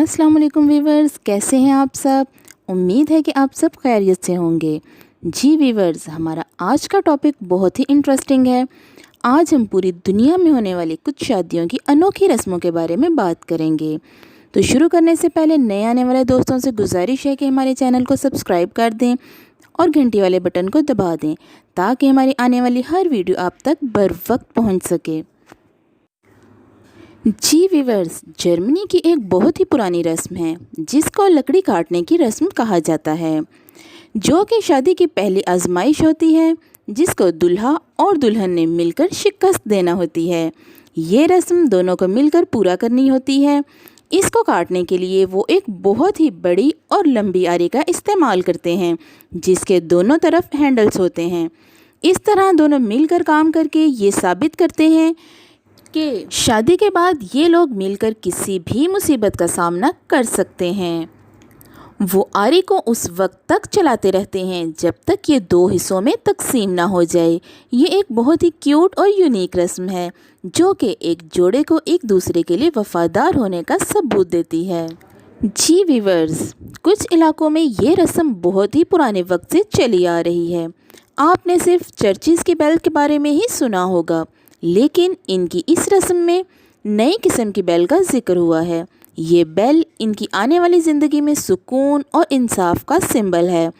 अस्सलाम वालेकुम वीवर्स, कैसे हैं आप सब। उम्मीद है कि आप सब खैरियत से होंगे। जी वीवर्स, हमारा आज का टॉपिक बहुत ही इंटरेस्टिंग है। आज हम पूरी दुनिया में होने वाली कुछ शादियों की अनोखी रस्मों के बारे में बात करेंगे। तो शुरू करने से पहले नए आने वाले दोस्तों से गुजारिश है कि हमारे चैनल को सब्सक्राइब कर दें और घंटी वाले बटन को दबा दें ताकि हमारी आने वाली हर वीडियो आप तक बर वक्त पहुँच सके। जी वीवर्स, जर्मनी की एक बहुत ही पुरानी रस्म है जिसको लकड़ी काटने की रस्म कहा जाता है, जो कि शादी की पहली आजमाइश होती है जिसको दुल्हा और दुल्हन ने मिलकर शिकस्त देना होती है। ये रस्म दोनों को मिलकर पूरा करनी होती है। इसको काटने के लिए वो एक बहुत ही बड़ी और लंबी आरी का इस्तेमाल करते हैं जिसके दोनों तरफ हैंडल्स होते हैं। इस तरह दोनों मिलकर काम करके ये साबित करते हैं कि शादी के बाद ये लोग मिलकर किसी भी मुसीबत का सामना कर सकते हैं। वो आरी को उस वक्त तक चलाते रहते हैं जब तक ये दो हिस्सों में तकसीम ना हो जाए। ये एक बहुत ही क्यूट और यूनिक रस्म है जो कि एक जोड़े को एक दूसरे के लिए वफादार होने का सबूत देती है। जी वीवर्स, कुछ इलाकों में ये रस्म बहुत ही पुराने वक्त से चली आ रही है। आपने सिर्फ चर्चिज़ की बेल के बारे में ही सुना होगा, लेकिन इनकी इस रस्म में नई किस्म की बेल का जिक्र हुआ है। ये बेल इनकी आने वाली ज़िंदगी में सुकून और इंसाफ का सिंबल है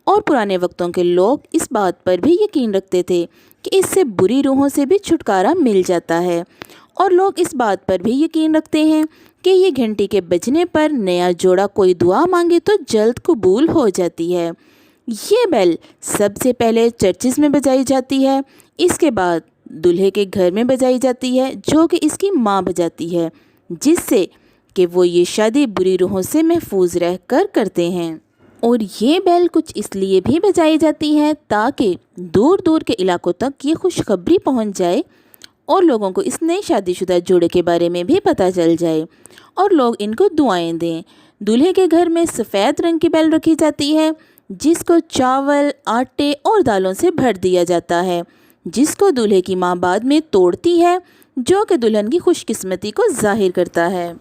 और पुराने वक्तों के लोग इस बात पर भी यकीन रखते थे कि इससे बुरी रूहों से भी छुटकारा मिल जाता है। और लोग इस बात पर भी यकीन रखते हैं कि ये घंटी के बजने पर नया जोड़ा कोई दुआ मांगे तो जल्द कबूल हो जाती है। ये बेल सबसे पहले चर्चिज़ में बजाई जाती है, इसके बाद दूल्हे के घर में बजाई जाती है जो कि इसकी माँ बजाती है, जिससे कि वो ये शादी बुरी रूहों से महफूज रह कर करते हैं। और ये बेल कुछ इसलिए भी बजाई जाती है ताकि दूर दूर के इलाकों तक ये खुशखबरी पहुंच जाए और लोगों को इस नए शादीशुदा जोड़े के बारे में भी पता चल जाए और लोग इनको दुआएं दें। दूल्हे के घर में सफ़ेद रंग की बेल रखी जाती है जिसको चावल, आटे और दालों से भर दिया जाता है, जिसको दूल्हे की माँ बाद में तोड़ती है, जो कि दुल्हन की खुशकिस्मती को जाहिर करता है।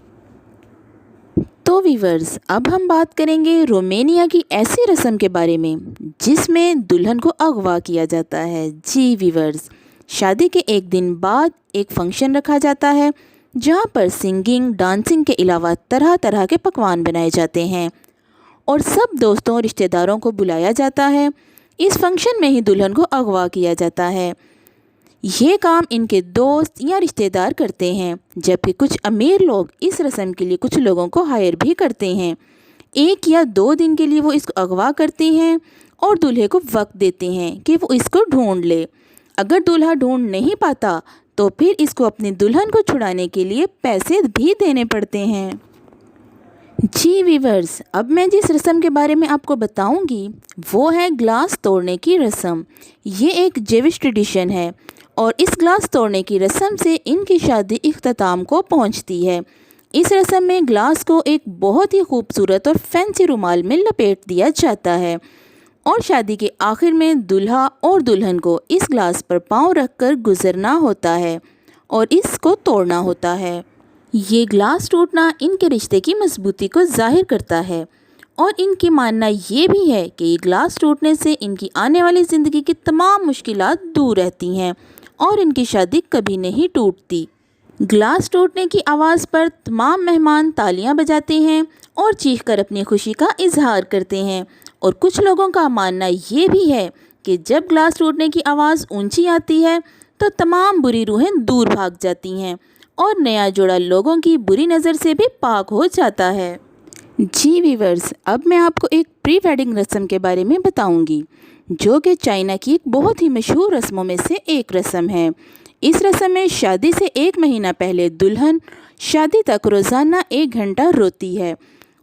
तो वीवर्स, अब हम बात करेंगे रोमेनिया की ऐसी रस्म के बारे में जिसमें दुल्हन को अगवा किया जाता है। जी वीवर्स, शादी के एक दिन बाद एक फंक्शन रखा जाता है जहाँ पर सिंगिंग, डांसिंग के अलावा तरह तरह के पकवान बनाए जाते हैं और सब दोस्तों और रिश्तेदारों को बुलाया जाता है। इस फंक्शन में ही दुल्हन को अगवा किया जाता है। ये काम इनके दोस्त या रिश्तेदार करते हैं, जबकि कुछ अमीर लोग इस रस्म के लिए कुछ लोगों को हायर भी करते हैं। 1 या 2 दिन के लिए वो इसको अगवा करते हैं और दूल्हे को वक्त देते हैं कि वो इसको ढूंढ ले। अगर दूल्हा ढूंढ नहीं पाता तो फिर इसको अपनी दुल्हन को छुड़ाने के लिए पैसे भी देने पड़ते हैं। जी वीवर्स, अब मैं जिस रस्म के बारे में आपको बताऊंगी वो है ग्लास तोड़ने की रस्म। ये एक जेविश ट्रेडिशन है और इस ग्लास तोड़ने की रस्म से इनकी शादी इख्तिताम को पहुंचती है। इस रस्म में ग्लास को एक बहुत ही खूबसूरत और फैंसी रुमाल में लपेट दिया जाता है और शादी के आखिर में दूल्हा और दुल्हन को इस ग्लास पर पाँव रखकर गुजरना होता है और इसको तोड़ना होता है। ये ग्लास टूटना इनके रिश्ते की मजबूती को जाहिर करता है और इनकी मानना ये भी है कि ये ग्लास टूटने से इनकी आने वाली ज़िंदगी की तमाम मुश्किलात दूर रहती हैं और इनकी शादी कभी नहीं टूटती। ग्लास टूटने की आवाज़ पर तमाम मेहमान तालियां बजाते हैं और चीखकर अपनी खुशी का इजहार करते हैं। और कुछ लोगों का मानना ये भी है कि जब ग्लास टूटने की आवाज़ ऊंची आती है तो तमाम बुरी रूहें दूर भाग जाती हैं और नया जोड़ा लोगों की बुरी नज़र से भी पाक हो जाता है। जी वीवर्स, अब मैं आपको एक प्री वेडिंग रस्म के बारे में बताऊंगी जो कि चाइना की एक बहुत ही मशहूर रस्मों में से एक रस्म है। इस रस्म में शादी से 1 महीना पहले दुल्हन शादी तक रोज़ाना 1 घंटा रोती है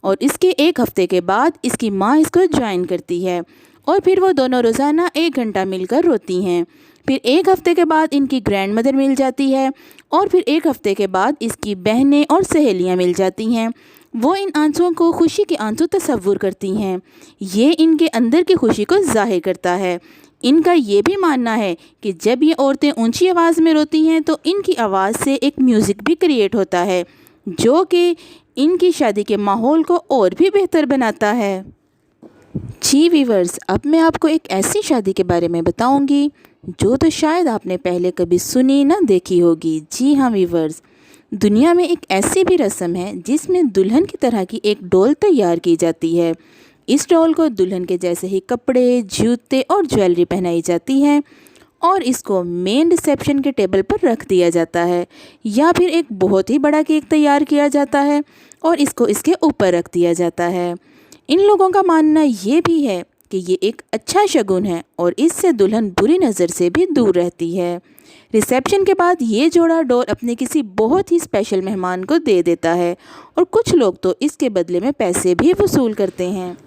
और इसके 1 हफ्ते के बाद इसकी माँ इसको ज्वाइन करती है और फिर वो दोनों रोज़ाना 1 घंटा मिलकर रोती हैं। फिर 1 हफ्ते के बाद इनकी ग्रैंड मदर मिल जाती है और फिर 1 हफ्ते के बाद इसकी बहनें और सहेलियाँ मिल जाती हैं। वो इन आंसुओं को खुशी के आंसू तस्वुर करती हैं। ये इनके अंदर की खुशी को जाहिर करता है। इनका ये भी मानना है कि जब ये औरतें ऊंची आवाज़ में रोती हैं तो इनकी आवाज़ से एक म्यूज़िक भी क्रिएट होता है जो कि इनकी शादी के माहौल को और भी बेहतर बनाता है। जी व्यूअर्स, अब मैं आपको एक ऐसी शादी के बारे में बताऊंगी जो तो शायद आपने पहले कभी सुनी ना देखी होगी। जी हाँ व्यूअर्स, दुनिया में एक ऐसी भी रस्म है जिसमें दुल्हन की तरह की एक डॉल तैयार की जाती है। इस डॉल को दुल्हन के जैसे ही कपड़े, जूते और ज्वेलरी पहनाई जाती है और इसको मेन रिसेप्शन के टेबल पर रख दिया जाता है, या फिर एक बहुत ही बड़ा केक तैयार किया जाता है और इसको इसके ऊपर रख दिया जाता है। इन लोगों का मानना ये भी है कि ये एक अच्छा शगुन है और इससे दुल्हन बुरी नज़र से भी दूर रहती है। रिसेप्शन के बाद ये जोड़ा डॉल अपने किसी बहुत ही स्पेशल मेहमान को दे देता है और कुछ लोग तो इसके बदले में पैसे भी वसूल करते हैं।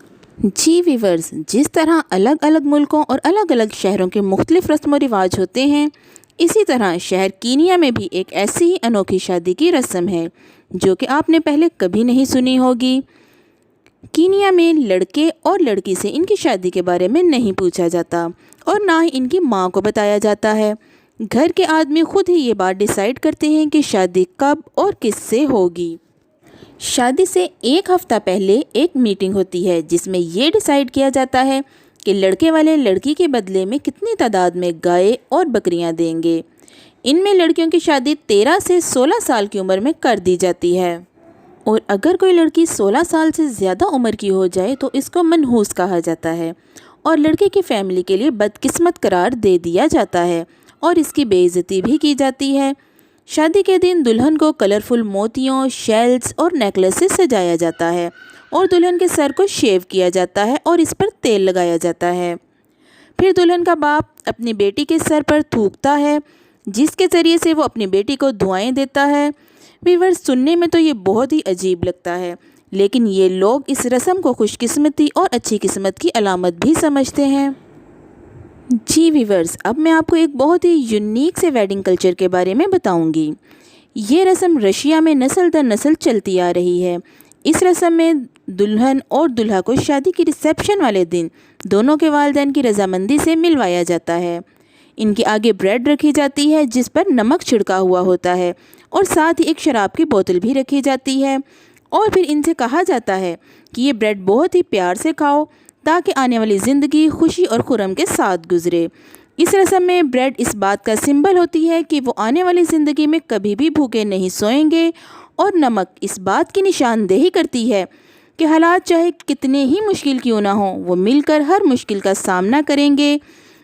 जी व्यूअर्स, जिस तरह अलग अलग मुल्कों और अलग अलग शहरों के मुख्तलिफ रस्म व रिवाज होते हैं, इसी तरह शहर कीनिया में भी एक ऐसी ही अनोखी शादी की रस्म है जो कि आपने पहले कभी नहीं सुनी होगी। कीनिया में लड़के और लड़की से इनकी शादी के बारे में नहीं पूछा जाता और ना ही इनकी माँ को बताया जाता है। घर के आदमी खुद ही ये बात डिसाइड करते हैं कि शादी कब और किससे होगी। शादी से एक हफ़्ता पहले एक मीटिंग होती है जिसमें ये डिसाइड किया जाता है कि लड़के वाले लड़की के बदले में कितनी तादाद में गाय और बकरियां देंगे। इनमें लड़कियों की शादी 13 से 16 साल की उम्र में कर दी जाती है और अगर कोई लड़की 16 साल से ज़्यादा उम्र की हो जाए तो इसको मनहूस कहा जाता है और लड़के की फैमिली के लिए बदकिस्मत करार दे दिया जाता है और इसकी बेइज्जती भी की जाती है। शादी के दिन दुल्हन को कलरफुल मोतियों, शेल्स और नेकलेस से सजाया जाता है और दुल्हन के सर को शेव किया जाता है और इस पर तेल लगाया जाता है। फिर दुल्हन का बाप अपनी बेटी के सर पर थूकता है जिसके ज़रिए से वो अपनी बेटी को दुआएं देता है। व्यूअर्स, सुनने में तो ये बहुत ही अजीब लगता है, लेकिन ये लोग इस रस्म को खुशकिस्मती और अच्छी किस्मत की अलामत भी समझते हैं। जी व्यूअर्स, अब मैं आपको एक बहुत ही यूनिक से वेडिंग कल्चर के बारे में बताऊंगी। ये रस्म रशिया में नस्ल दर नस्ल चलती आ रही है। इस रस्म में दुल्हन और दूल्हा को शादी की रिसेप्शन वाले दिन दोनों के वालिदैन की रजामंदी से मिलवाया जाता है। इनके आगे ब्रेड रखी जाती है जिस पर नमक छिड़का हुआ होता है और साथ ही एक शराब की बोतल भी रखी जाती है और फिर इनसे कहा जाता है कि ये ब्रेड बहुत ही प्यार से खाओ ताकि आने वाली ज़िंदगी खुशी और खुर्रम के साथ गुजरे। इस रस्म में ब्रेड इस बात का सिंबल होती है कि वो आने वाली ज़िंदगी में कभी भी भूखे नहीं सोएंगे और नमक इस बात की निशानदेही करती है कि हालात चाहे कितने ही मुश्किल क्यों ना हो, वो मिलकर हर मुश्किल का सामना करेंगे।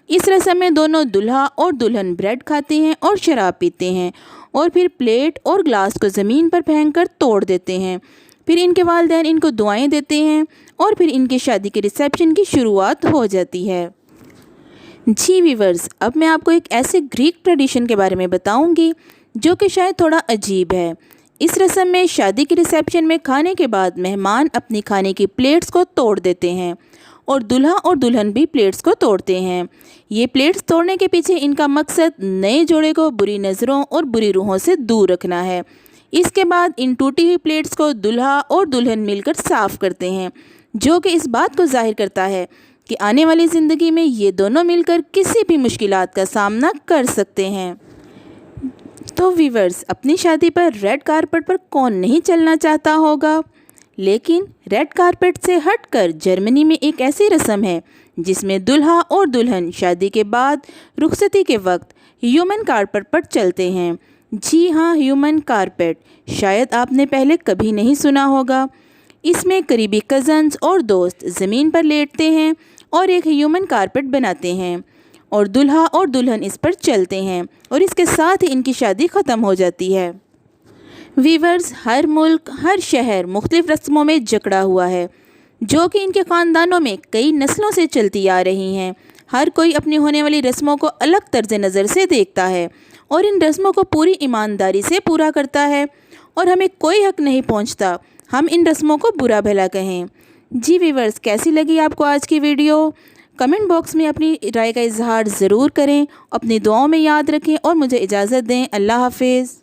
इस रस्म में दोनों दूल्हा और दुल्हन ब्रेड खाते हैं और शराब पीते हैं और फिर प्लेट और ग्लास को ज़मीन पर फेंक कर तोड़ देते हैं। फिर इनके वालिदैन इनको दुआएं देते हैं और फिर इनकी शादी के रिसेप्शन की शुरुआत हो जाती है। जी व्यूअर्स, अब मैं आपको एक ऐसे ग्रीक ट्रेडिशन के बारे में बताऊंगी जो कि शायद थोड़ा अजीब है। इस रस्म में शादी के रिसेप्शन में खाने के बाद मेहमान अपनी खाने की प्लेट्स को तोड़ देते हैं और दूल्हा और दुल्हन भी प्लेट्स को तोड़ते हैं। ये प्लेट्स तोड़ने के पीछे इनका मकसद नए जोड़े को बुरी नज़रों और बुरी रूहों से दूर रखना है। इसके बाद इन टूटी हुई प्लेट्स को दूल्हा और दुल्हन मिलकर साफ़ करते हैं, जो कि इस बात को जाहिर करता है कि आने वाली ज़िंदगी में ये दोनों मिलकर किसी भी मुश्किलात का सामना कर सकते हैं। तो व्यूअर्स, अपनी शादी पर रेड कारपेट पर कौन नहीं चलना चाहता होगा, लेकिन रेड कारपेट से हटकर जर्मनी में एक ऐसी रस्म है जिसमें दूल्हा और दुल्हन शादी के बाद रुखसती के वक्त ह्यूमन कारपेट पर चलते हैं। जी हाँ, ह्यूमन कारपेट शायद आपने पहले कभी नहीं सुना होगा। इसमें करीबी कज़न्स और दोस्त ज़मीन पर लेटते हैं और एक ह्यूमन कारपेट बनाते हैं और दूल्हा और दुल्हन इस पर चलते हैं और इसके साथ ही इनकी शादी ख़त्म हो जाती है। वीवर्स, हर मुल्क, हर शहर मुख्तलिफ रस्मों में जकड़ा हुआ है जो कि इनके ख़ानदानों में कई नस्लों से चलती आ रही हैं। हर कोई अपनी होने वाली रस्मों को अलग तर्ज नज़र से देखता है और इन रस्मों को पूरी ईमानदारी से पूरा करता है और हमें कोई हक नहीं पहुंचता हम इन रस्मों को बुरा भला कहें। जी वीवर्स, कैसी लगी आपको आज की वीडियो? कमेंट बॉक्स में अपनी राय का इजहार ज़रूर करें, अपनी दुआओं में याद रखें और मुझे इजाज़त दें। अल्लाह हाफिज़।